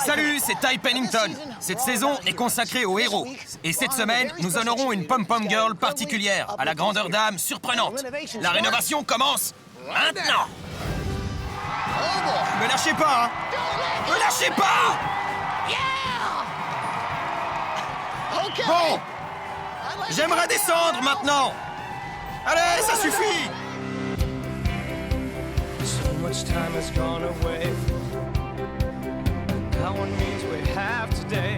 Salut, c'est Ty Pennington. Cette saison est consacrée aux héros. Et cette semaine, nous honorons une pom-pom girl particulière, à la grandeur d'âme surprenante. La rénovation commence maintenant. Me lâchez pas, hein. Me lâchez pas. Bon, j'aimerais descendre maintenant. Allez, ça suffit. So much time has gone away. Now one means we have today.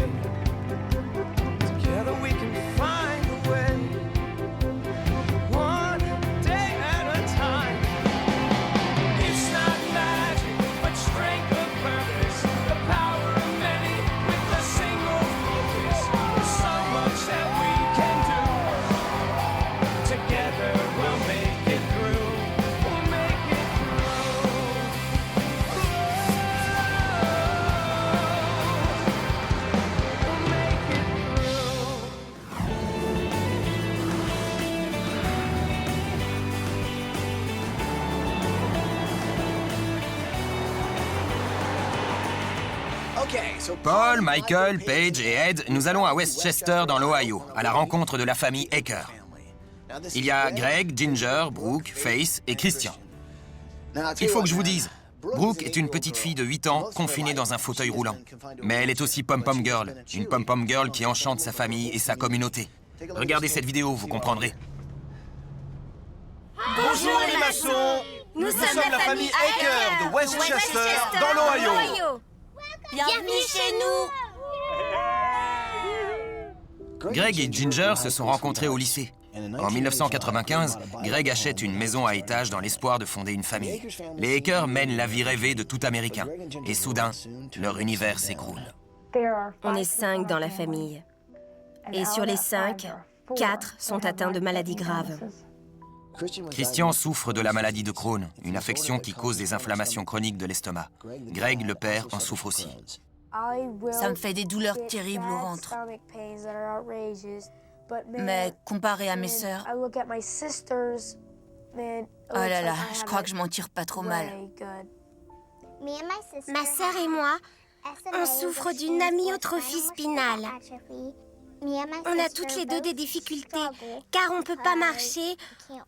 Together we can find a way. One day at a time. It's not magic, but strength of purpose. The power of many with a single focus. There's so much that we can do. Together we'll make it through. We'll make it Paul, Michael, Paige et Ed, nous allons à Westchester dans l'Ohio, à la rencontre de la famille Aker. Il y a Greg, Ginger, Brooke, Faith et Christian. Il faut que je vous dise, Brooke est une petite fille de 8 ans confinée dans un fauteuil roulant. Mais elle est aussi pom-pom girl, une pom-pom girl qui enchante sa famille et sa communauté. Regardez cette vidéo, vous comprendrez. Bonjour les maçons. Nous sommes la famille Aker de Westchester, dans l'Ohio. Bienvenue chez nous. Greg et Ginger se sont rencontrés au lycée. En 1995, Greg achète une maison à étage dans l'espoir de fonder une famille. Les Aker mènent la vie rêvée de tout Américain. Et soudain, leur univers s'écroule. On est 5 dans la famille. Et sur les 5, 4 sont atteints de maladies graves. Christian souffre de la maladie de Crohn, une affection qui cause des inflammations chroniques de l'estomac. Greg, le père, en souffre aussi. Ça me fait des douleurs terribles au ventre. Mais comparé à mes sœurs, oh là là, je crois que je m'en tire pas trop mal. Ma sœur et moi, on souffre d'une amyotrophie spinale. On a toutes les deux des difficultés, car on ne peut pas marcher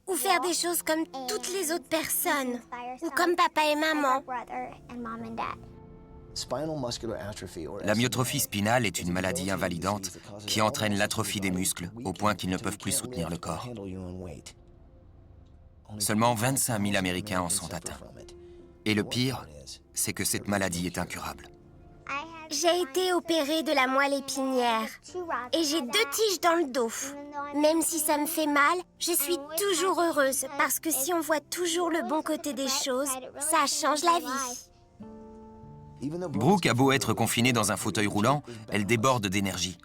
ou faire des choses comme toutes les autres personnes, ou comme papa et maman. L'amyotrophie spinale est une maladie invalidante qui entraîne l'atrophie des muscles au point qu'ils ne peuvent plus soutenir le corps. Seulement 25 000 Américains en sont atteints. Et le pire, c'est que cette maladie est incurable. J'ai été opérée de la moelle épinière et j'ai 2 tiges dans le dos. Même si ça me fait mal, je suis toujours heureuse parce que si on voit toujours le bon côté des choses, ça change la vie. Brooke a beau être confinée dans un fauteuil roulant, elle déborde d'énergie.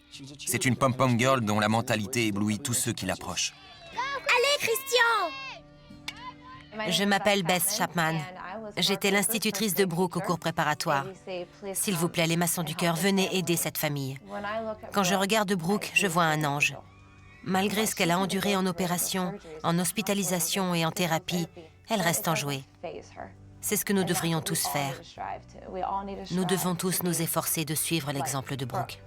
C'est une pom-pom girl dont la mentalité éblouit tous ceux qui l'approchent. Allez, Christian! Je m'appelle Beth Chapman. J'étais l'institutrice de Brooke au cours préparatoire. S'il vous plaît, les maçons du cœur, venez aider cette famille. Quand je regarde Brooke, je vois un ange. Malgré ce qu'elle a enduré en opération, en hospitalisation et en thérapie, elle reste enjouée. C'est ce que nous devrions tous faire. Nous devons tous nous efforcer de suivre l'exemple de Brooke.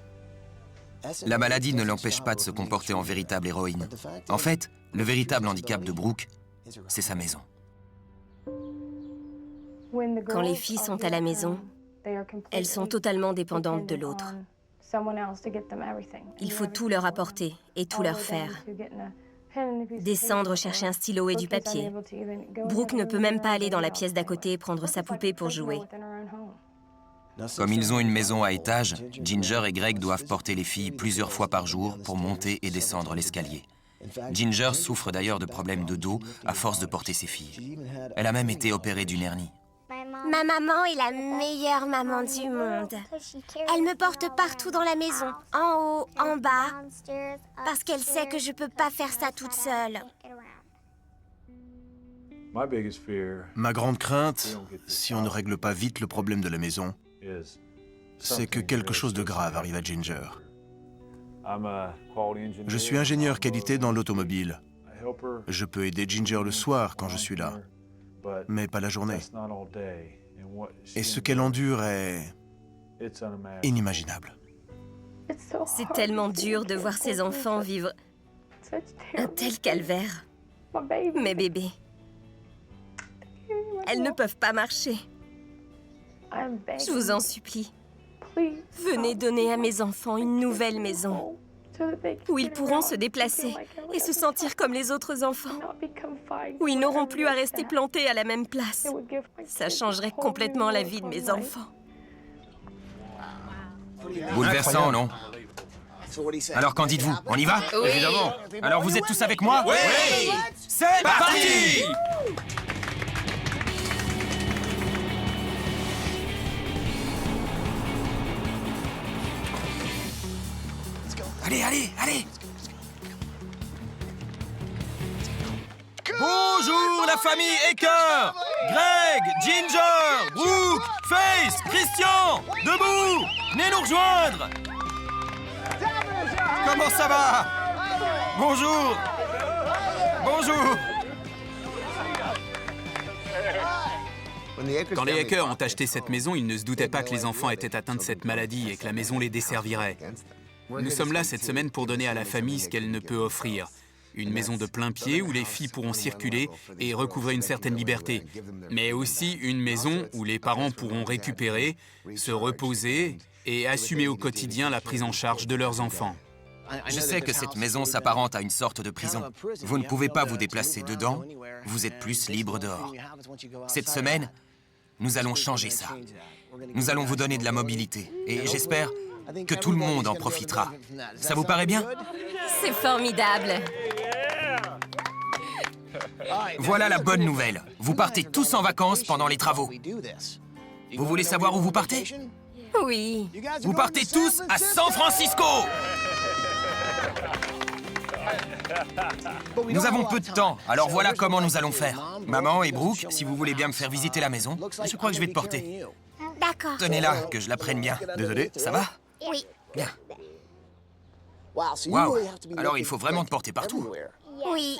La maladie ne l'empêche pas de se comporter en véritable héroïne. En fait, le véritable handicap de Brooke, c'est sa maison. Quand les filles sont à la maison, elles sont totalement dépendantes de l'autre. Il faut tout leur apporter et tout leur faire. Descendre chercher un stylo et du papier. Brooke ne peut même pas aller dans la pièce d'à côté et prendre sa poupée pour jouer. Comme ils ont une maison à étage, Ginger et Greg doivent porter les filles plusieurs fois par jour pour monter et descendre l'escalier. Ginger souffre d'ailleurs de problèmes de dos à force de porter ses filles. Elle a même été opérée d'une hernie. Ma maman est la meilleure maman du monde. Elle me porte partout dans la maison, en haut, en bas, parce qu'elle sait que je peux pas faire ça toute seule. Ma grande crainte, si on ne règle pas vite le problème de la maison, c'est que quelque chose de grave arrive à Ginger. Je suis ingénieur qualité dans l'automobile. Je peux aider Ginger le soir quand je suis là, mais pas la journée. Et ce qu'elle endure est Inimaginable. C'est tellement dur de voir ces enfants vivre un tel calvaire. Mes bébés. Elles ne peuvent pas marcher. Je vous en supplie. Venez donner à mes enfants une nouvelle maison où ils pourront se déplacer et se sentir comme les autres enfants, où ils n'auront plus à rester plantés à la même place. Ça changerait complètement la vie de mes enfants. Bouleversant, non? Alors qu'en dites-vous? On y va? Oui. Évidemment. Alors vous êtes tous avec moi? Oui. C'est parti! Allez, allez, allez! Bonjour la famille Aker! Greg, Ginger, Brooke, Faith, Christian! Debout! Venez nous rejoindre! Comment ça va? Bonjour! Bonjour! Quand les Aker ont acheté cette maison, ils ne se doutaient pas que les enfants étaient atteints de cette maladie et que la maison les desservirait. Nous sommes là cette semaine pour donner à la famille ce qu'elle ne peut offrir. Une maison de plein pied où les filles pourront circuler et recouvrer une certaine liberté. Mais aussi une maison où les parents pourront récupérer, se reposer et assumer au quotidien la prise en charge de leurs enfants. Je sais que cette maison s'apparente à une sorte de prison. Vous ne pouvez pas vous déplacer dedans, vous êtes plus libre dehors. Cette semaine, nous allons changer ça. Nous allons vous donner de la mobilité et j'espère que tout le monde en profitera. Ça vous paraît bien? C'est formidable. Voilà la bonne nouvelle. Vous partez tous en vacances pendant les travaux. Vous voulez savoir où vous partez? Oui. Vous partez tous à San Francisco! Nous avons peu de temps, alors voilà comment nous allons faire. Maman et Brooke, si vous voulez bien me faire visiter la maison, je crois que je vais te porter. D'accord. Tenez-la, que je la prenne bien. Désolé. Ça va? Oui. Bien. Waouh! Alors il faut vraiment te porter partout. Oui.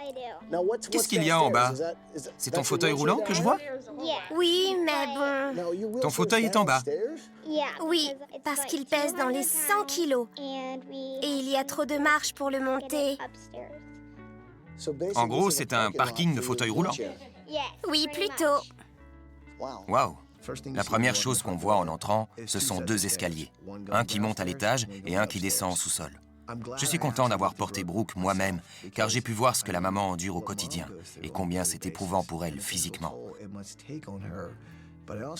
Qu'est-ce qu'il y a en bas? C'est ton fauteuil roulant que je vois? Oui, mais bon. Ton fauteuil est en bas. Oui, parce qu'il pèse dans les 100 kilos. Et il y a trop de marches pour le monter. En gros, c'est un parking de fauteuil roulant. Oui, plutôt. Waouh! La première chose qu'on voit en entrant, ce sont deux escaliers. Un qui monte à l'étage et un qui descend au sous-sol. Je suis content d'avoir porté Brooke moi-même, car j'ai pu voir ce que la maman endure au quotidien et combien c'est éprouvant pour elle physiquement.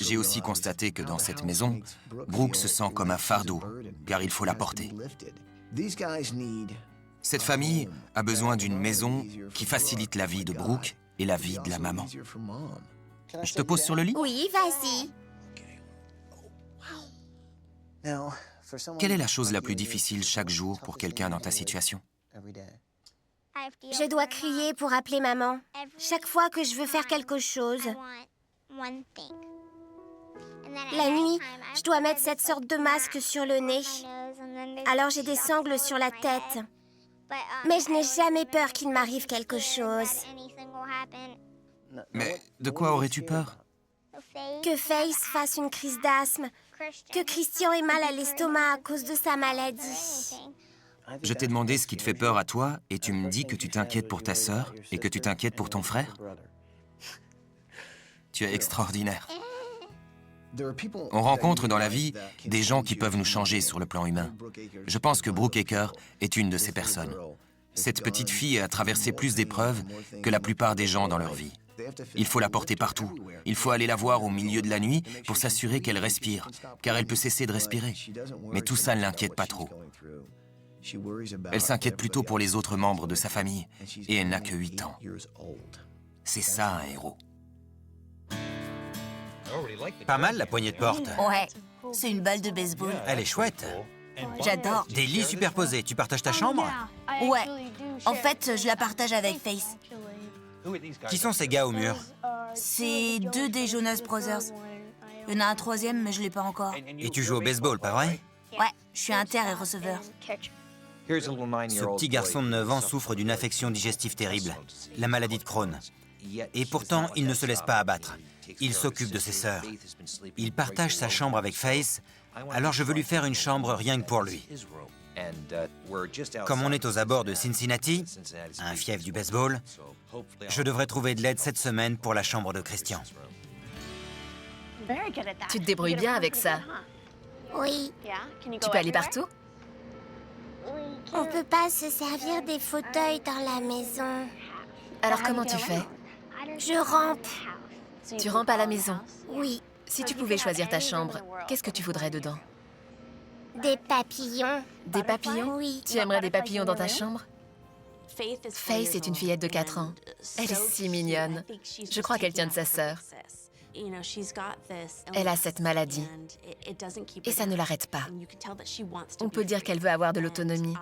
J'ai aussi constaté que dans cette maison, Brooke se sent comme un fardeau, car il faut la porter. Cette famille a besoin d'une maison qui facilite la vie de Brooke et la vie de la maman. Je te pose sur le lit? Oui, vas-y. Quelle est la chose la plus difficile chaque jour pour quelqu'un dans ta situation? Je dois crier pour appeler maman. Chaque fois que je veux faire quelque chose. La nuit, je dois mettre cette sorte de masque sur le nez. Alors j'ai des sangles sur la tête. Mais je n'ai jamais peur qu'il m'arrive quelque chose. Mais de quoi aurais-tu peur? Que Faith fasse une crise d'asthme. Que Christian ait mal à l'estomac à cause de sa maladie. Je t'ai demandé ce qui te fait peur à toi et tu me dis que tu t'inquiètes pour ta sœur et que tu t'inquiètes pour ton frère? Tu es extraordinaire. On rencontre dans la vie des gens qui peuvent nous changer sur le plan humain. Je pense que Brooke Aker est une de ces personnes. Cette petite fille a traversé plus d'épreuves que la plupart des gens dans leur vie. Il faut la porter partout. Il faut aller la voir au milieu de la nuit pour s'assurer qu'elle respire, car elle peut cesser de respirer. Mais tout ça ne l'inquiète pas trop. Elle s'inquiète plutôt pour les autres membres de sa famille, et elle n'a que 8 ans. C'est ça un héros. Pas mal la poignée de porte. Ouais, c'est une balle de baseball. Elle est chouette. J'adore. Des lits superposés. Tu partages ta chambre? Ouais. En fait, je la partage avec Faith. Qui sont ces gars au mur? C'est 2 des Jonas Brothers. Il y en a un troisième, mais je l'ai pas encore. Et tu joues au baseball, pas vrai? Ouais, je suis inter et receveur. Ce petit garçon de 9 ans souffre d'une affection digestive terrible, la maladie de Crohn. Et pourtant, il ne se laisse pas abattre. Il s'occupe de ses sœurs. Il partage sa chambre avec Faith, alors je veux lui faire une chambre rien que pour lui. Comme on est aux abords de Cincinnati, un fief du baseball, je devrais trouver de l'aide cette semaine pour la chambre de Christian. Tu te débrouilles bien avec ça. Oui. Tu peux aller partout? On peut pas se servir des fauteuils dans la maison. Alors comment tu fais? Je rampe. Tu rampes à la maison? Oui. Si tu pouvais choisir ta chambre, qu'est-ce que tu voudrais dedans? Des papillons. Des papillons? Oui. Tu aimerais des papillons dans ta chambre? Faith est une fillette de 4 ans. Elle est si mignonne. Je crois qu'elle tient de sa sœur. Elle a cette maladie et ça ne l'arrête pas. On peut dire qu'elle veut avoir de l'autonomie.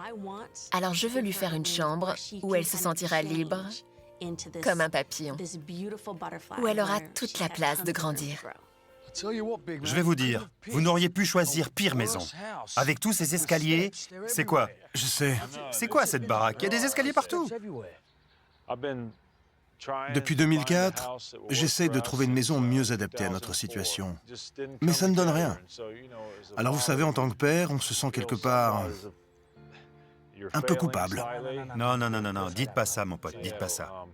Alors je veux lui faire une chambre où elle se sentira libre, comme un papillon, où elle aura toute la place de grandir. Je vais vous dire, vous n'auriez pu choisir pire maison. Avec tous ces escaliers, c'est quoi? Je sais. C'est quoi cette baraque? Il y a des escaliers partout. Depuis 2004, j'essaie de trouver une maison mieux adaptée à notre situation. Mais ça ne donne rien. Alors vous savez, en tant que père, on se sent quelque part un peu coupable. Non, dites pas ça, mon pote, dites pas ça.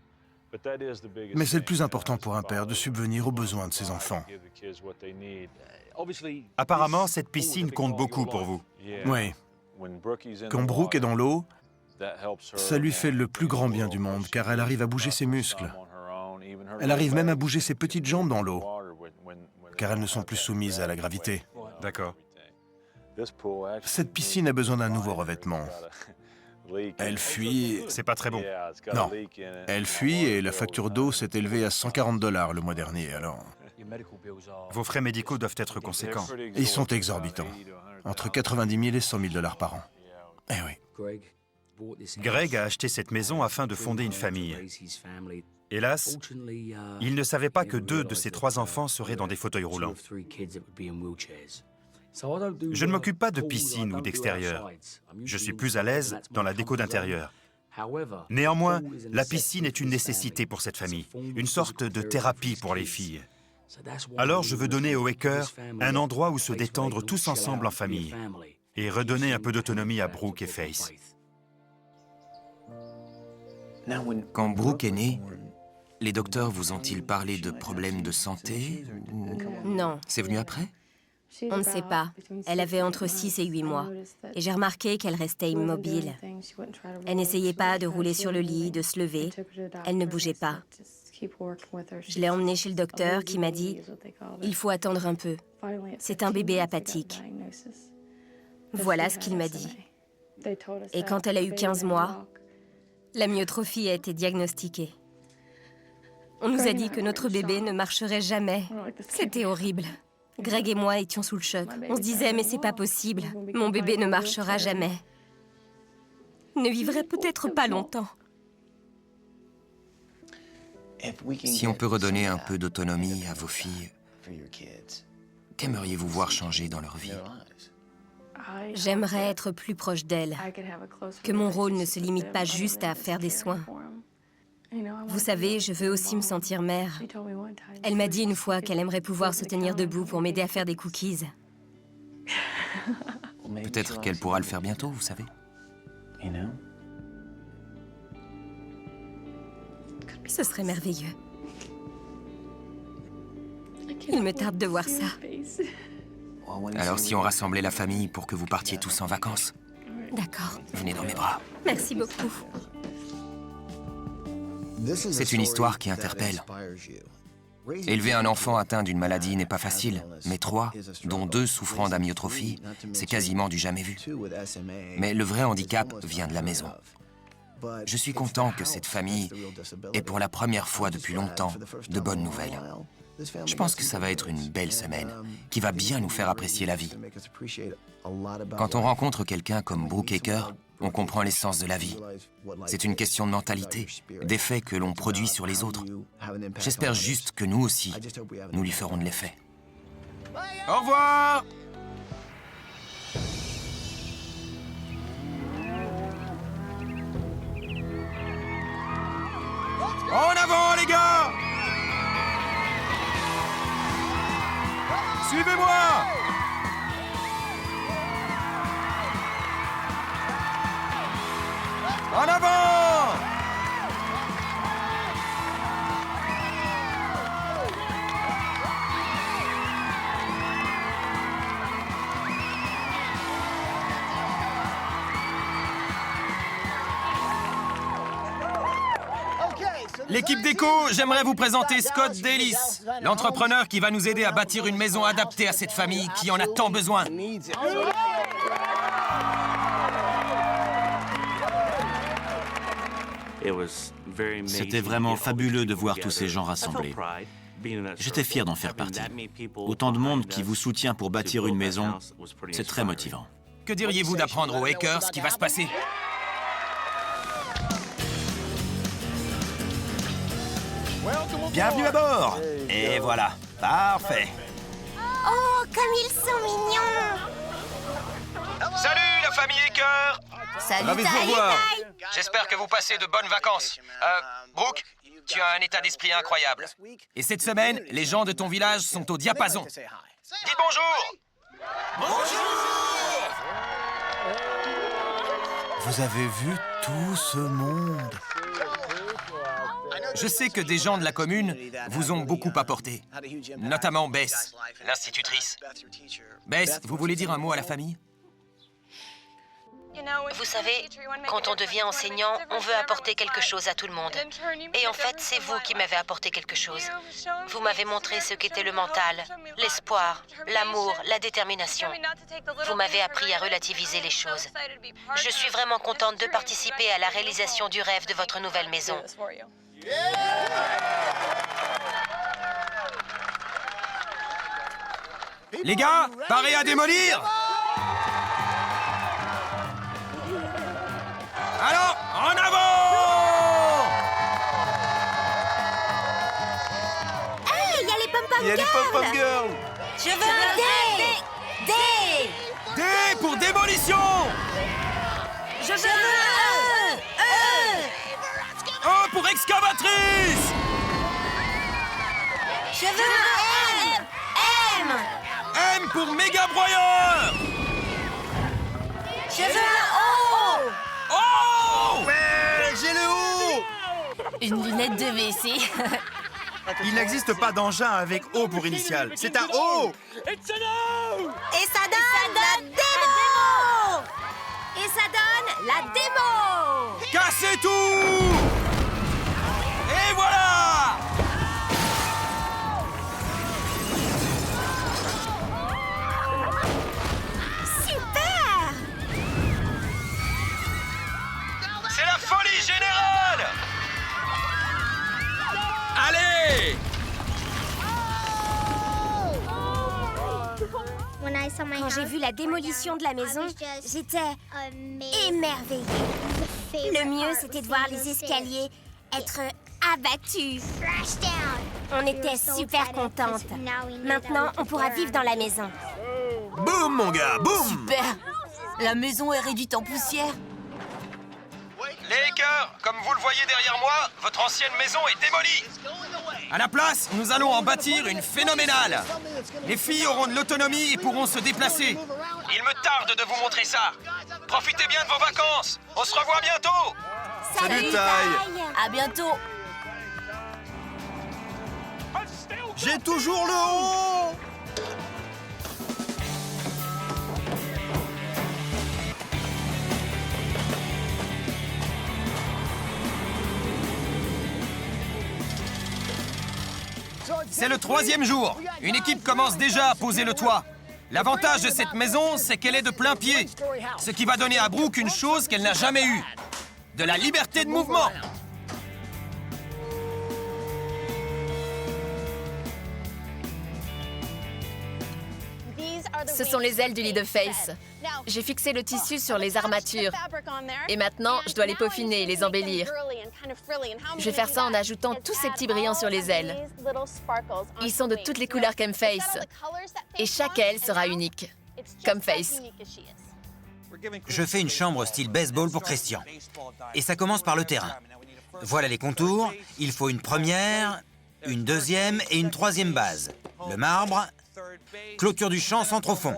Mais c'est le plus important pour un père, de subvenir aux besoins de ses enfants. Apparemment, cette piscine compte beaucoup pour vous. Oui. Quand Brooke est dans l'eau, ça lui fait le plus grand bien du monde, car elle arrive à bouger ses muscles. Elle arrive même à bouger ses petites jambes dans l'eau, car elles ne sont plus soumises à la gravité. D'accord. Cette piscine a besoin d'un nouveau revêtement. Elle fuit... C'est pas très bon. Non. Elle fuit et la facture d'eau s'est élevée à 140 $ le mois dernier, alors... Vos frais médicaux doivent être conséquents. Ils sont exorbitants. Entre 90 000 et 100 000 $ par an. Eh oui. Greg a acheté cette maison afin de fonder une famille. Hélas, il ne savait pas que 2 de ses 3 enfants seraient dans des fauteuils roulants. Je ne m'occupe pas de piscine ou d'extérieur. Je suis plus à l'aise dans la déco d'intérieur. Néanmoins, la piscine est une nécessité pour cette famille, une sorte de thérapie pour les filles. Alors je veux donner aux Akers un endroit où se détendre tous ensemble en famille et redonner un peu d'autonomie à Brooke et Faith. Quand Brooke est née, les docteurs vous ont-ils parlé de problèmes de santé? Non. C'est venu après? On ne sait pas. Elle avait entre 6 et 8 mois. Et j'ai remarqué qu'elle restait immobile. Elle n'essayait pas de rouler sur le lit, de se lever. Elle ne bougeait pas. Je l'ai emmenée chez le docteur qui m'a dit « Il faut attendre un peu. C'est un bébé apathique. » Voilà ce qu'il m'a dit. Et quand elle a eu 15 mois, la myotrophie a été diagnostiquée. On nous a dit que notre bébé ne marcherait jamais. C'était horrible. Greg et moi étions sous le choc. On se disait, mais c'est pas possible. Mon bébé ne marchera jamais. Ne vivrait peut-être pas longtemps. Si on peut redonner un peu d'autonomie à vos filles, qu'aimeriez-vous voir changer dans leur vie? J'aimerais être plus proche d'elle. Que mon rôle ne se limite pas juste à faire des soins. Vous savez, je veux aussi me sentir mère. Elle m'a dit une fois qu'elle aimerait pouvoir se tenir debout pour m'aider à faire des cookies. Peut-être qu'elle pourra le faire bientôt, vous savez. Ce serait merveilleux. Il me tarde de voir ça. Alors si on rassemblait la famille pour que vous partiez tous en vacances? D'accord. Venez dans mes bras. Merci beaucoup. C'est une histoire qui interpelle. Élever un enfant atteint d'une maladie n'est pas facile, mais 3, dont 2 souffrant d'amyotrophie, c'est quasiment du jamais vu. Mais le vrai handicap vient de la maison. Je suis content que cette famille ait pour la première fois depuis longtemps de bonnes nouvelles. Je pense que ça va être une belle semaine, qui va bien nous faire apprécier la vie. Quand on rencontre quelqu'un comme Brooke Aker, on comprend l'essence de la vie. C'est une question de mentalité, d'effets que l'on produit sur les autres. J'espère juste que nous aussi, nous lui ferons de l'effet. Au revoir! En avant, les gars! Suivez-moi! En avant! L'équipe déco, j'aimerais vous présenter Scott Dalis, l'entrepreneur qui va nous aider à bâtir une maison adaptée à cette famille qui en a tant besoin. C'était vraiment fabuleux de voir tous ces gens rassemblés. J'étais fier d'en faire partie. Autant de monde qui vous soutient pour bâtir une maison, c'est très motivant. Que diriez-vous d'apprendre aux hackers ce qui va se passer? Bienvenue à bord! Et voilà, parfait. Oh, comme ils sont mignons! Salut la famille hacker! Salut, Ravi de vous revoir. J'espère que vous passez de bonnes vacances. Brooke, tu as un état d'esprit incroyable. Et cette semaine, les gens de ton village sont au diapason. Dis bonjour! Vous avez vu tout ce monde? Je sais que des gens de la commune vous ont beaucoup apporté, notamment Bess, l'institutrice. Bess, vous voulez dire un mot à la famille? Vous savez, quand on devient enseignant, on veut apporter quelque chose à tout le monde. Et en fait, c'est vous qui m'avez apporté quelque chose. Vous m'avez montré ce qu'était le mental, l'espoir, l'amour, la détermination. Vous m'avez appris à relativiser les choses. Je suis vraiment contente de participer à la réalisation du rêve de votre nouvelle maison. Les gars, parés à démolir! Alors, en avant! Hey, il y a les pom-pom Il y a les pom-pom girls. Je veux un dé! Dé! D pour démolition! Je veux un O pour excavatrice! Je veux un M! M pour méga broyeur! Je veux un O! Oh! Ouais, j'ai le haut. Une lunette de WC. Il n'existe pas d'engin avec O pour initial. C'est un O! Et ça donne la démo! Et ça donne la démo! Cassez tout! Et voilà! Super! C'est la folie générale! Allez! Quand j'ai vu la démolition de la maison, j'étais émerveillée. Le mieux, c'était de voir les escaliers être abattus. On était super contentes. Maintenant, on pourra vivre dans la maison. Boum, mon gars, boum! Super. La maison est réduite en poussière. Les hackers, comme vous le voyez derrière moi, votre ancienne maison est démolie. À la place, nous allons en bâtir une phénoménale. Les filles auront de l'autonomie et pourront se déplacer. Il me tarde de vous montrer ça. Profitez bien de vos vacances. On se revoit bientôt. Salut, Ty. À bientôt. J'ai toujours le haut. C'est le 3e jour. Une équipe commence déjà à poser le toit. L'avantage de cette maison, c'est qu'elle est de plein pied. Ce qui va donner à Brooke une chose qu'elle n'a jamais eue. De la liberté de mouvement. Ce sont les ailes du lit de Face. J'ai fixé le tissu sur les armatures. Et maintenant, je dois les peaufiner et les embellir. Je vais faire ça en ajoutant tous ces petits brillants sur les ailes. Ils sont de toutes les couleurs qu'aime Face. Et chaque aile sera unique, comme Face. Je fais une chambre style baseball pour Christian. Et ça commence par le terrain. Voilà les contours. Il faut une première, une deuxième et une troisième base. Le marbre, Clôture du champ centre au fond.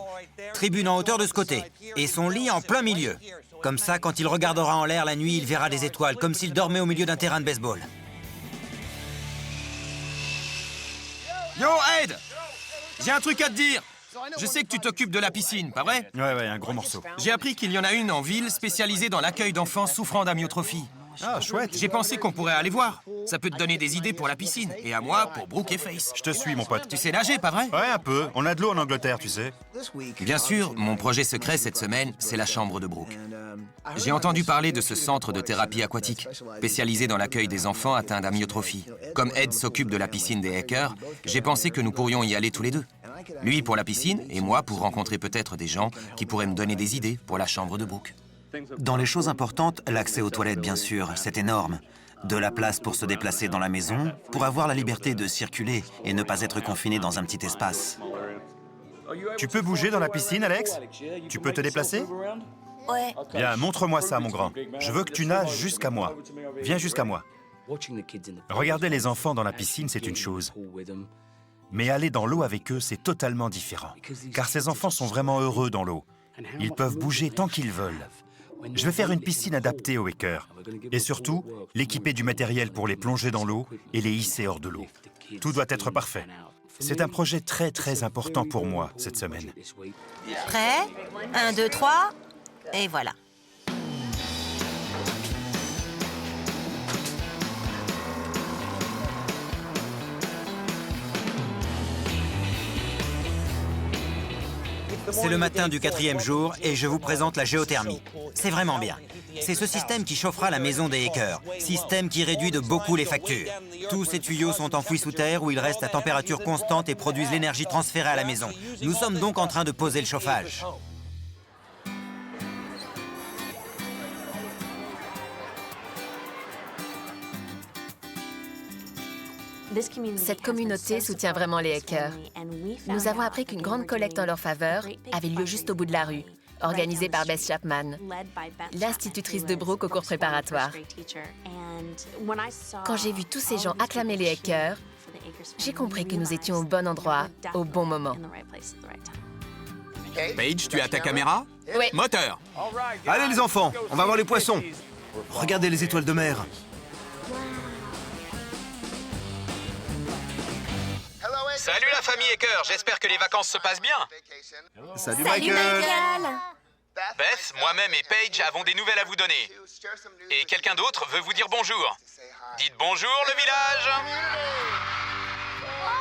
Tribune en hauteur de ce côté. Et son lit en plein milieu. Comme ça, quand il regardera en l'air la nuit, il verra des étoiles, comme s'il dormait au milieu d'un terrain de baseball. Yo, Ed! J'ai un truc à te dire. Je sais que tu t'occupes de la piscine, pas vrai? Ouais, un gros morceau. J'ai appris qu'il y en a une en ville spécialisée dans l'accueil d'enfants souffrant d'amyotrophie. Ah, chouette. J'ai pensé qu'on pourrait aller voir. Ça peut te donner des idées pour la piscine. Et à moi, pour Brooke et Face. Je te suis, mon pote. Tu sais nager, pas vrai? Ouais, un peu. On a de l'eau en Angleterre, tu sais. Bien sûr, mon projet secret cette semaine, c'est la chambre de Brooke. J'ai entendu parler de ce centre de thérapie aquatique, spécialisé dans l'accueil des enfants atteints d'amyotrophie. Comme Ed s'occupe de la piscine des Hackers, j'ai pensé que nous pourrions y aller tous les deux. Lui pour la piscine, et moi pour rencontrer peut-être des gens qui pourraient me donner des idées pour la chambre de Brooke. Dans les choses importantes, l'accès aux toilettes, bien sûr, c'est énorme. De la place pour se déplacer dans la maison, pour avoir la liberté de circuler et ne pas être confiné dans un petit espace. Tu peux bouger dans la piscine, Alex? Tu peux te déplacer? Ouais. Bien, montre-moi ça, mon grand. Je veux que tu nages jusqu'à moi. Viens jusqu'à moi. Regarder les enfants dans la piscine, c'est une chose. Mais aller dans l'eau avec eux, c'est totalement différent. Car ces enfants sont vraiment heureux dans l'eau. Ils peuvent bouger tant qu'ils veulent. Je vais faire une piscine adaptée aux Hackers. Et surtout, l'équiper du matériel pour les plonger dans l'eau et les hisser hors de l'eau. Tout doit être parfait. C'est un projet très important pour moi cette semaine. Prêt? 1, 2, 3, et voilà. C'est le matin du 4e jour et je vous présente la géothermie. C'est vraiment bien. C'est ce système qui chauffera la maison des Hackers. Système qui réduit de beaucoup les factures. Tous ces tuyaux sont enfouis sous terre où ils restent à température constante et produisent l'énergie transférée à la maison. Nous sommes donc en train de poser le chauffage. Cette communauté soutient vraiment les Hackers. Nous avons appris qu'une grande collecte en leur faveur avait lieu juste au bout de la rue, organisée par Beth Chapman, l'institutrice de Brooke au cours préparatoire. Quand j'ai vu tous ces gens acclamer les Hackers, j'ai compris que nous étions au bon endroit, au bon moment. Paige, tu as ta caméra? Oui. Moteur! Allez les enfants, on va voir les poissons. Regardez les étoiles de mer. Salut la famille Hacker, j'espère que les vacances se passent bien. Salut Michael. Beth, moi-même et Paige avons des nouvelles à vous donner. Et quelqu'un d'autre veut vous dire bonjour. Dites bonjour le village.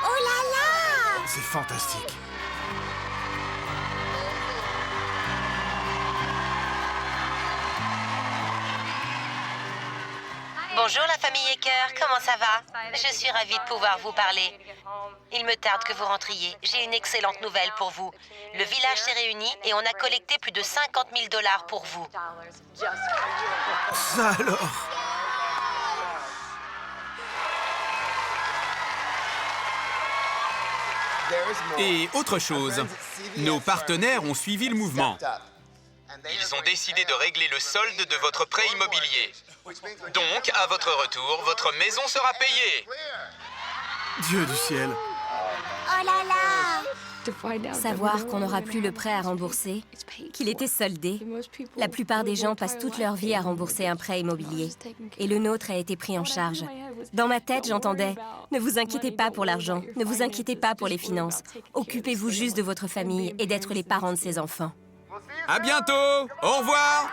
Oh là là! C'est fantastique. Bonjour la famille Hacker, comment ça va? Je suis ravie de pouvoir vous parler. Il me tarde que vous rentriez. J'ai une excellente nouvelle pour vous. Le village s'est réuni et on a collecté plus de 50 000 $ pour vous. Ça alors? Et autre chose, nos partenaires ont suivi le mouvement. Ils ont décidé de régler le solde de votre prêt immobilier. Donc, à votre retour, votre maison sera payée. Dieu du ciel. Oh là là! Savoir qu'on n'aura plus le prêt à rembourser, qu'il était soldé. La plupart des gens passent toute leur vie à rembourser un prêt immobilier. Et le nôtre a été pris en charge. Dans ma tête, j'entendais « Ne vous inquiétez pas pour l'argent, ne vous inquiétez pas pour les finances. Occupez-vous juste de votre famille et d'être les parents de ces enfants. » À bientôt. Au revoir.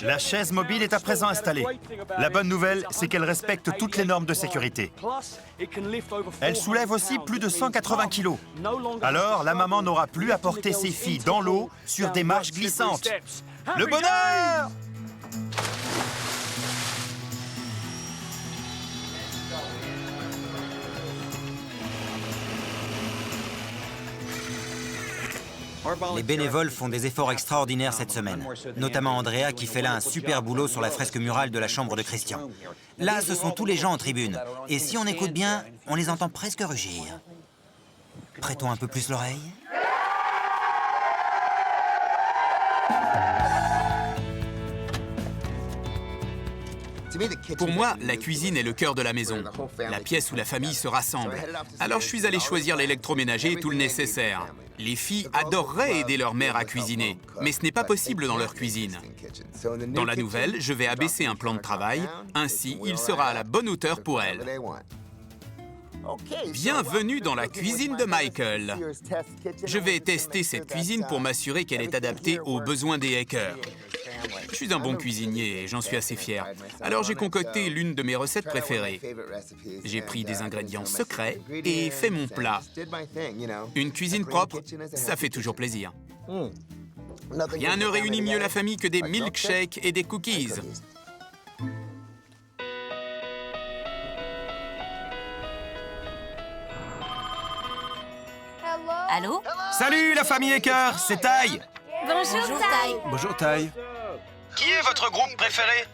La chaise mobile est à présent installée. La bonne nouvelle, c'est qu'elle respecte toutes les normes de sécurité. Elle soulève aussi plus de 180 kilos. Alors, la maman n'aura plus à porter ses filles dans l'eau sur des marches glissantes. Le bonheur! Les bénévoles font des efforts extraordinaires cette semaine, notamment Andrea qui fait là un super boulot sur la fresque murale de la chambre de Christian. Là, ce sont tous les gens en tribune, et si on écoute bien, on les entend presque rugir. Prêtons un peu plus l'oreille. Pour moi, la cuisine est le cœur de la maison, la pièce où la famille se rassemble. Alors je suis allé choisir l'électroménager et tout le nécessaire. Les filles adoreraient aider leur mère à cuisiner, mais ce n'est pas possible dans leur cuisine. Dans la nouvelle, je vais abaisser un plan de travail, ainsi il sera à la bonne hauteur pour elles. Bienvenue dans la cuisine de Michael. Je vais tester cette cuisine pour m'assurer qu'elle est adaptée aux besoins des hackers. Je suis un bon cuisinier et j'en suis assez fier. Alors j'ai concocté l'une de mes recettes préférées. J'ai pris des ingrédients secrets et fait mon plat. Une cuisine propre, ça fait toujours plaisir. Rien ne réunit mieux la famille que des milkshakes et des cookies. Allô? Salut la famille Hacker, c'est Ty. Bonjour, Ty. Bonjour, Ty. Qui est votre groupe préféré?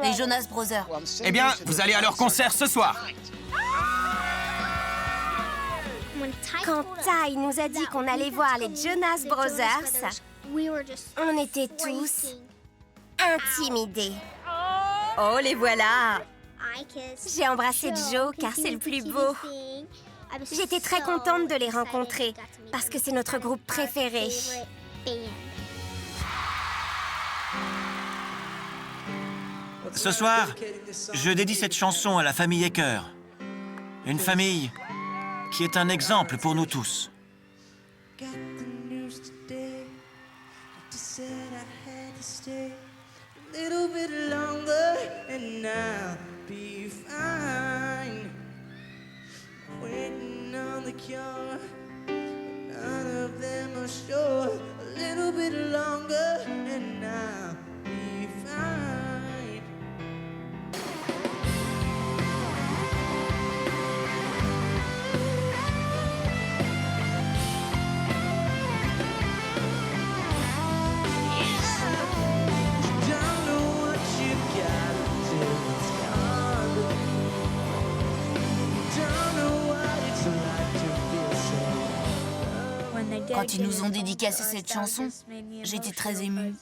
Les Jonas Brothers. Eh bien, vous allez à leur concert ce soir. Quand Ty nous a dit qu'on allait voir les Jonas Brothers, on était tous intimidés. Oh, les voilà! J'ai embrassé Joe car c'est le plus beau. J'étais très contente de les rencontrer parce que c'est notre groupe préféré. Ce soir, je dédie cette chanson à la famille Hacker. Une famille qui est un exemple pour nous tous. Quand ils nous ont dédicacé cette chanson, j'étais très émue.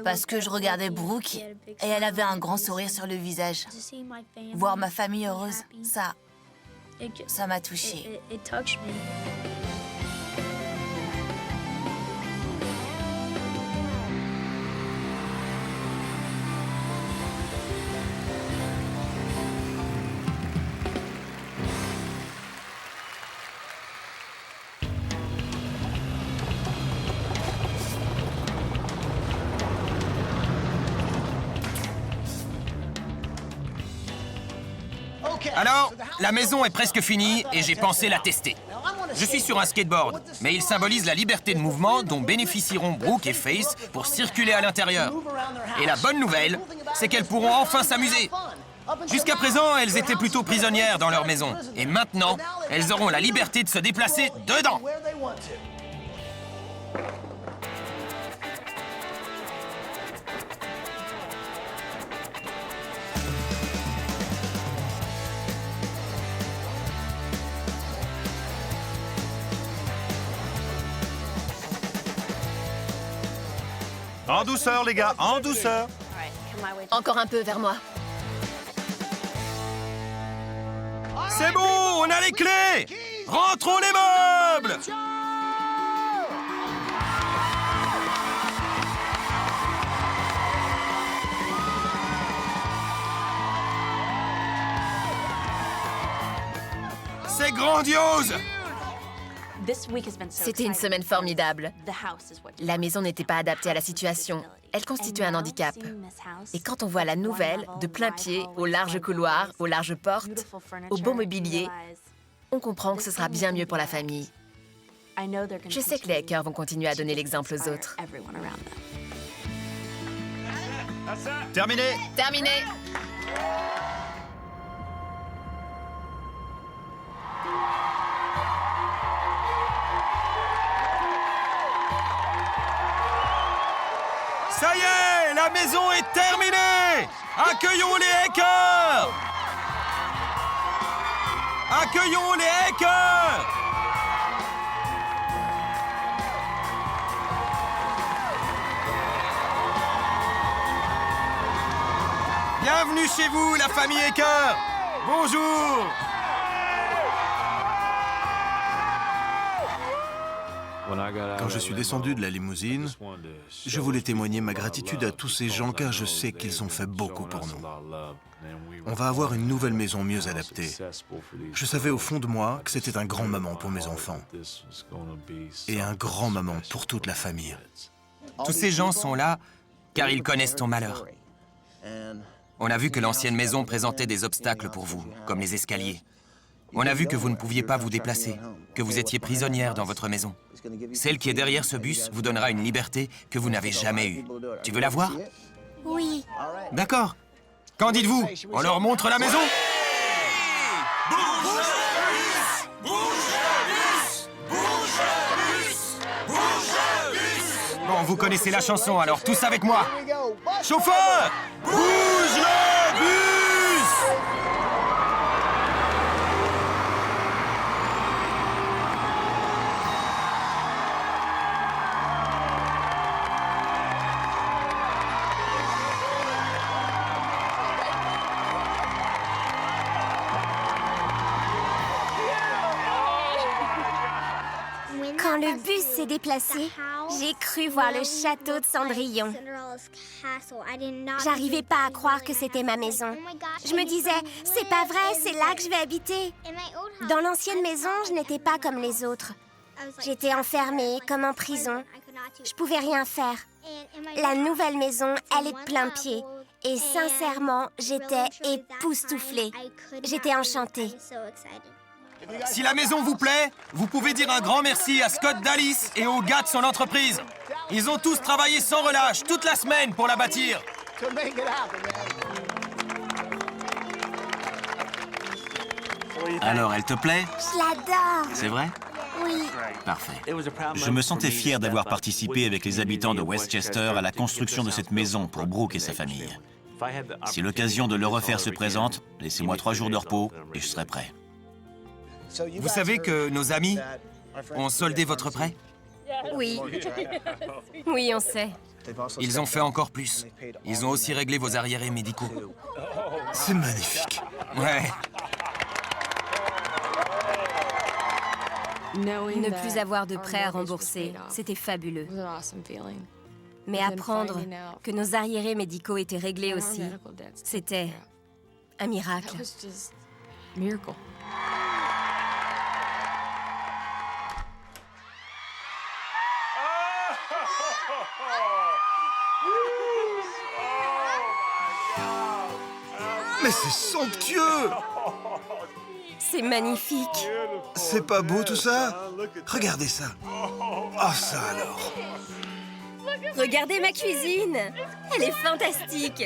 Parce que je regardais Brooke et elle avait un grand sourire sur le visage. Voir ma famille heureuse, ça m'a touchée. Alors, la maison est presque finie et j'ai pensé la tester. Je suis sur un skateboard, mais il symbolise la liberté de mouvement dont bénéficieront Brooke et Faith pour circuler à l'intérieur. Et la bonne nouvelle, c'est qu'elles pourront enfin s'amuser. Jusqu'à présent, elles étaient plutôt prisonnières dans leur maison. Et maintenant, elles auront la liberté de se déplacer dedans. En douceur, les gars, en douceur. Encore un peu vers moi. C'est bon, on a les clés! Rentrons les meubles! C'est grandiose! C'était une semaine formidable. La maison n'était pas adaptée à la situation. Elle constituait un handicap. Et quand on voit la nouvelle, de plein pied, aux larges couloirs, aux larges portes, au beau mobilier, on comprend que ce sera bien mieux pour la famille. Je sais que les hackers vont continuer à donner l'exemple aux autres. Terminé. Terminé! Ça y est, la maison est terminée! Accueillons les hackers! Accueillons les hackers! Bienvenue chez vous, la famille Aker. Bonjour. Quand je suis descendu de la limousine, je voulais témoigner ma gratitude à tous ces gens car je sais qu'ils ont fait beaucoup pour nous. On va avoir une nouvelle maison mieux adaptée. Je savais au fond de moi que c'était un grand moment pour mes enfants et un grand moment pour toute la famille. Tous ces gens sont là car ils connaissent ton malheur. On a vu que l'ancienne maison présentait des obstacles pour vous, comme les escaliers. On a vu que vous ne pouviez pas vous déplacer, que vous étiez prisonnière dans votre maison. Celle qui est derrière ce bus vous donnera une liberté que vous n'avez jamais eue. Tu veux la voir? Oui. D'accord. Qu'en dites-vous? On leur montre la maison? Bon, vous connaissez la chanson, alors tous avec moi. Chauffeur! Bouge le bus! Quand le bus s'est déplacé, j'ai cru voir le château de Cendrillon. J'arrivais pas à croire que c'était ma maison. Je me disais, c'est pas vrai, c'est là que je vais habiter. Dans l'ancienne maison, je n'étais pas comme les autres. J'étais enfermée, comme en prison. Je pouvais rien faire. La nouvelle maison, elle est de plein pied. Et sincèrement, j'étais époustouflée. J'étais enchantée. Si la maison vous plaît, vous pouvez dire un grand merci à Scott Dallis et aux gars de son entreprise. Ils ont tous travaillé sans relâche toute la semaine pour la bâtir. Alors, elle te plaît? Je l'adore. C'est vrai? Oui. Parfait. Je me sentais fier d'avoir participé avec les habitants de Westchester à la construction de cette maison pour Brooke et sa famille. Si l'occasion de le refaire se présente, laissez-moi 3 jours de repos et je serai prêt. Vous savez que nos amis ont soldé votre prêt? Oui. Oui, on sait. Ils ont fait encore plus. Ils ont aussi réglé vos arriérés médicaux. C'est magnifique. Ouais. Ne plus avoir de prêt à rembourser, c'était fabuleux. Mais apprendre que nos arriérés médicaux étaient réglés aussi, c'était un miracle. Mais c'est somptueux! C'est magnifique. C'est pas beau tout ça? Regardez ça. Oh ça alors. Regardez ma cuisine. Elle est fantastique.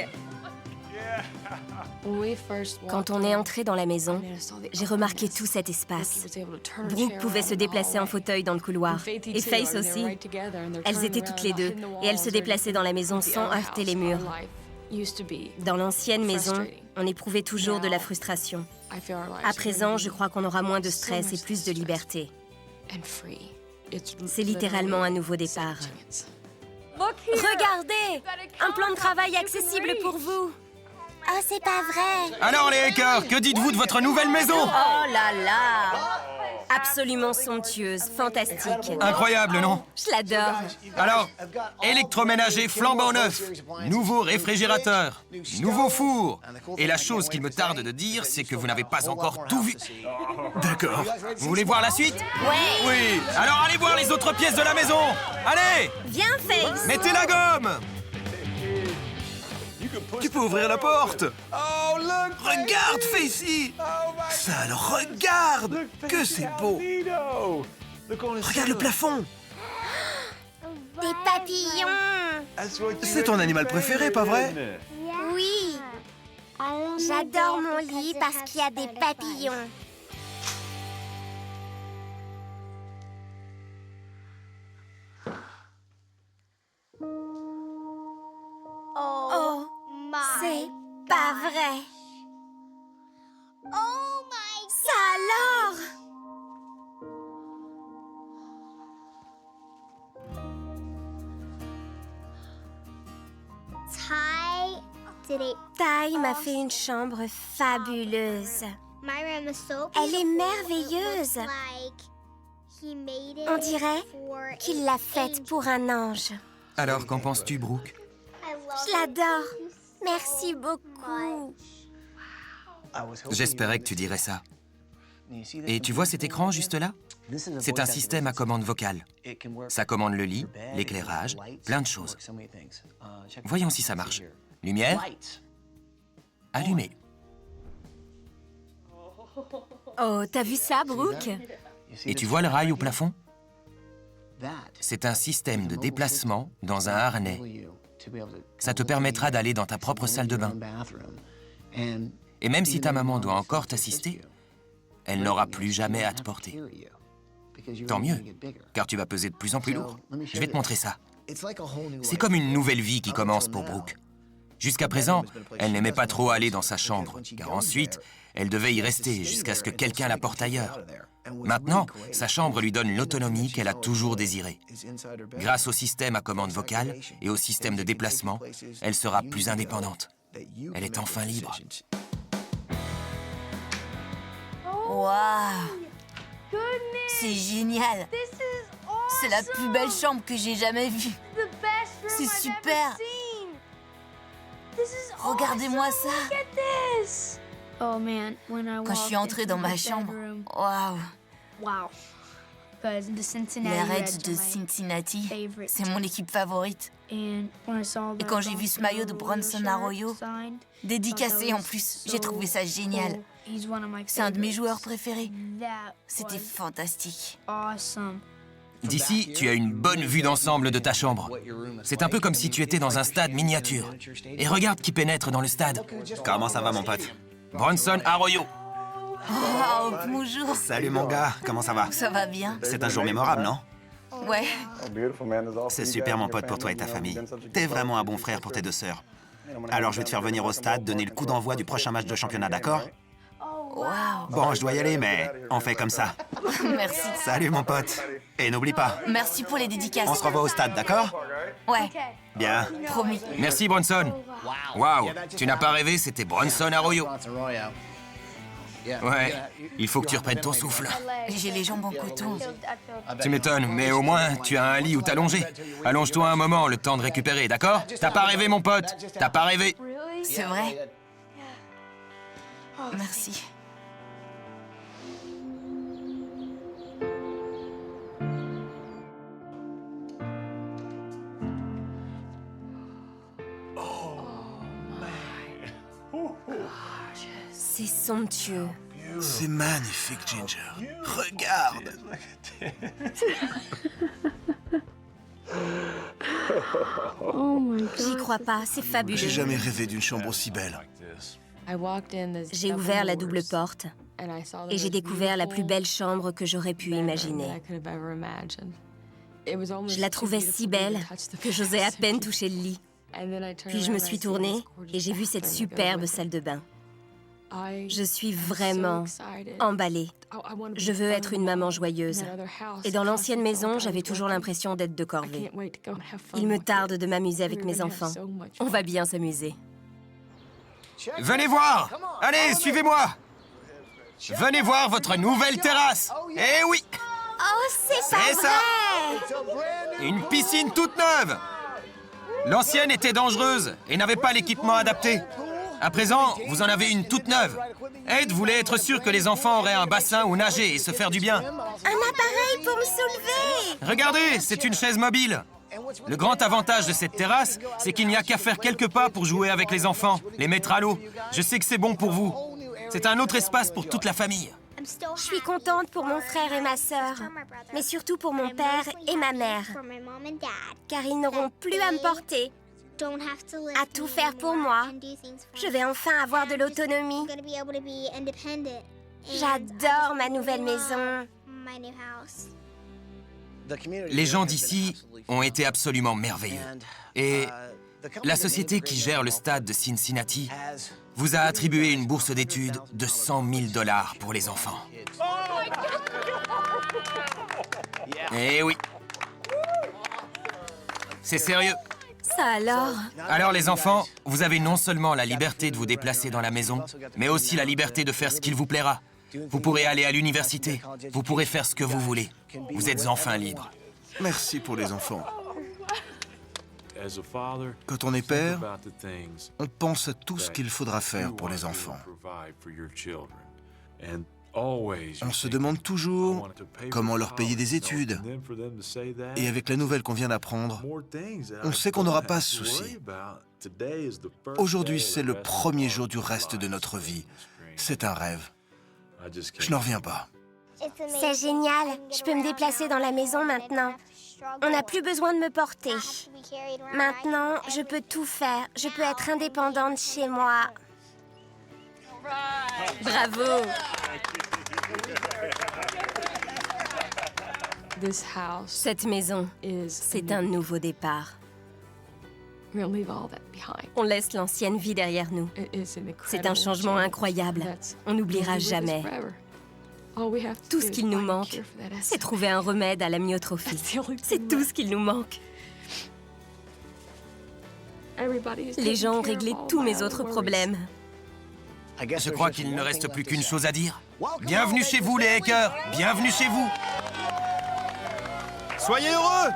Quand on est entré dans la maison, j'ai remarqué tout cet espace. Brooke pouvait se déplacer en fauteuil dans le couloir, et Faith aussi. Elles étaient toutes les deux, et elles se déplaçaient dans la maison sans heurter les murs. Dans l'ancienne maison, on éprouvait toujours de la frustration. À présent, je crois qu'on aura moins de stress et plus de liberté. C'est littéralement un nouveau départ. Regardez! Un plan de travail accessible pour vous. Oh, c'est pas vrai. Alors les hackers, que dites-vous de votre nouvelle maison? Oh là là! Absolument somptueuse, fantastique. Incroyable, non? Je l'adore. Alors, électroménager flambant neuf, nouveau réfrigérateur, nouveau four. Et la chose qu'il me tarde de dire, c'est que vous n'avez pas encore tout vu. D'accord. Vous voulez voir la suite? Ouais. Oui. Alors allez voir les autres pièces de la maison. Allez! Viens, Faith. Mettez la gomme! Tu peux ouvrir la porte. Regarde, Facey. Ça alors, regarde. Que c'est beau. Regarde le plafond. Des papillons. C'est ton animal préféré, pas vrai? Oui. J'adore mon lit parce qu'il y a des papillons. Oh, c'est pas vrai. Ça alors? Ty m'a fait une chambre fabuleuse. Elle est merveilleuse. On dirait qu'il l'a faite pour un ange. Alors, qu'en penses-tu, Brooke? Je l'adore. Merci beaucoup. J'espérais que tu dirais ça. Et tu vois cet écran juste là? C'est un système à commande vocale. Ça commande le lit, l'éclairage, plein de choses. Voyons si ça marche. Lumière. Allumée. Oh, t'as vu ça, Brooke? Et tu vois le rail au plafond? C'est un système de déplacement dans un harnais. Ça te permettra d'aller dans ta propre salle de bain. Et même si ta maman doit encore t'assister, elle n'aura plus jamais à te porter. Tant mieux, car tu vas peser de plus en plus lourd. Je vais te montrer ça. C'est comme une nouvelle vie qui commence pour Brooke. Jusqu'à présent, elle n'aimait pas trop aller dans sa chambre, car ensuite, elle devait y rester jusqu'à ce que quelqu'un la porte ailleurs. Maintenant, sa chambre lui donne l'autonomie qu'elle a toujours désirée. Grâce au système à commande vocale et au système de déplacement, elle sera plus indépendante. Elle est enfin libre. Waouh! C'est génial! C'est la plus belle chambre que j'ai jamais vue. C'est super! Regardez-moi ça! Quand je suis entrée dans ma chambre, waouh! Les Reds de Cincinnati, c'est mon équipe favorite. Et quand j'ai vu ce maillot de Bronson Arroyo, dédicacé en plus, j'ai trouvé ça génial. C'est un de mes joueurs préférés. C'était fantastique. D'ici, tu as une bonne vue d'ensemble de ta chambre. C'est un peu comme si tu étais dans un stade miniature. Et regarde qui pénètre dans le stade. Comment ça va, mon pote? Bronson Arroyo. Oh, bonjour. Salut, mon gars. Comment ça va? Ça va bien. C'est un jour mémorable, non? Ouais. C'est super, mon pote, pour toi et ta famille. T'es vraiment un bon frère pour tes deux sœurs. Alors, je vais te faire venir au stade, donner le coup d'envoi du prochain match de championnat, d'accord? Waouh. Bon, je dois y aller, mais on fait comme ça. Merci. Salut, mon pote. Et n'oublie pas, Merci pour les dédicaces. on se revoit au stade, d'accord? Ouais, Bien. promis. Merci, Bronson. Waouh, tu n'as pas rêvé, c'était Bronson Arroyo. Ouais, il faut que tu reprennes ton souffle. J'ai les jambes en coton. Tu m'étonnes, mais au moins, tu as un lit où t'allonger. Allonge-toi un moment, le temps de récupérer, d'accord? T'as pas rêvé, mon pote. T'as pas rêvé. C'est vrai? Merci. C'est somptueux. C'est magnifique, Ginger. Regarde. J'y crois pas, c'est J'ai fabuleux. jamais rêvé d'une chambre aussi belle. J'ai ouvert la double porte et j'ai découvert la plus belle chambre que j'aurais pu imaginer. Je la trouvais si belle que j'osais à peine toucher le lit. Puis je me suis tournée et j'ai vu cette superbe salle de bain. Je suis vraiment emballée. Je veux être une maman joyeuse. Et dans l'ancienne maison, j'avais toujours l'impression d'être de corvée. Il me tarde de m'amuser avec mes enfants. On va bien s'amuser. Venez voir! Allez, suivez-moi! Venez voir votre nouvelle terrasse! Eh oui! Oh, c'est pas C'est ça! vrai! Une piscine toute neuve! L'ancienne était dangereuse et n'avait pas l'équipement adapté. À présent, vous en avez une toute neuve. Ed voulait être sûr que les enfants auraient un bassin où nager et se faire du bien. Un appareil pour me soulever! Regardez, c'est une chaise mobile. Le grand avantage de cette terrasse, c'est qu'il n'y a qu'à faire quelques pas pour jouer avec les enfants, les mettre à l'eau. Je sais que c'est bon pour vous. C'est un autre espace pour toute la famille. Je suis contente pour mon frère et ma sœur, mais surtout pour mon père et ma mère, car ils n'auront plus à me porter, à tout faire pour moi. Je vais enfin avoir de l'autonomie. J'adore ma nouvelle maison. Les gens d'ici ont été absolument merveilleux. Et la société qui gère le stade de Cincinnati vous a attribué une bourse d'études de 100 000 $ pour les enfants. Eh oui. C'est sérieux. Ça alors? Alors les enfants, vous avez non seulement la liberté de vous déplacer dans la maison, mais aussi la liberté de faire ce qu'il vous plaira. Vous pourrez aller à l'université, vous pourrez faire ce que vous voulez. Vous êtes enfin libres. Merci pour les enfants. Quand on est père, on pense à tout ce qu'il faudra faire pour les enfants. On se demande toujours comment leur payer des études. Et avec la nouvelle qu'on vient d'apprendre, on sait qu'on n'aura pas ce souci. Aujourd'hui, c'est le premier jour du reste de notre vie. C'est un rêve. Je n'en reviens pas. C'est génial. Je peux me déplacer dans la maison maintenant. On n'a plus besoin de me porter. Maintenant, je peux tout faire. Je peux être indépendante chez moi. Bravo! Cette maison, c'est un nouveau départ. On laisse l'ancienne vie derrière nous. C'est un changement incroyable. On n'oubliera jamais. Tout ce qu'il nous manque, c'est trouver un remède à l'amyotrophie. C'est tout ce qu'il nous manque. Les gens ont réglé tous mes autres problèmes. Je crois qu'il ne reste plus qu'une chose à dire. Bienvenue chez vous, les hackers! Bienvenue chez vous! Soyez heureux!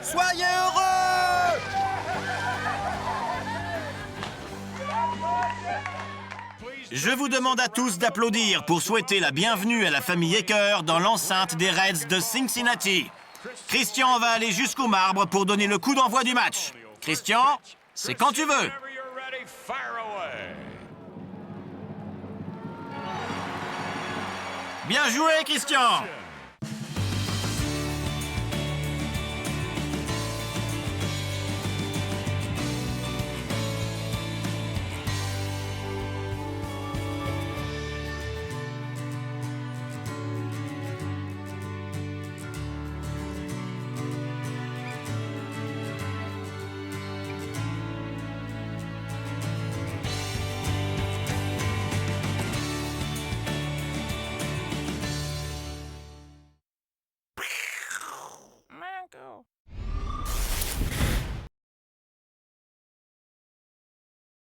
Soyez heureux! Je vous demande à tous d'applaudir pour souhaiter la bienvenue à la famille Hacker dans l'enceinte des Reds de Cincinnati. Christian va aller jusqu'au marbre pour donner le coup d'envoi du match. Christian, c'est quand tu veux. Bien joué, Christian!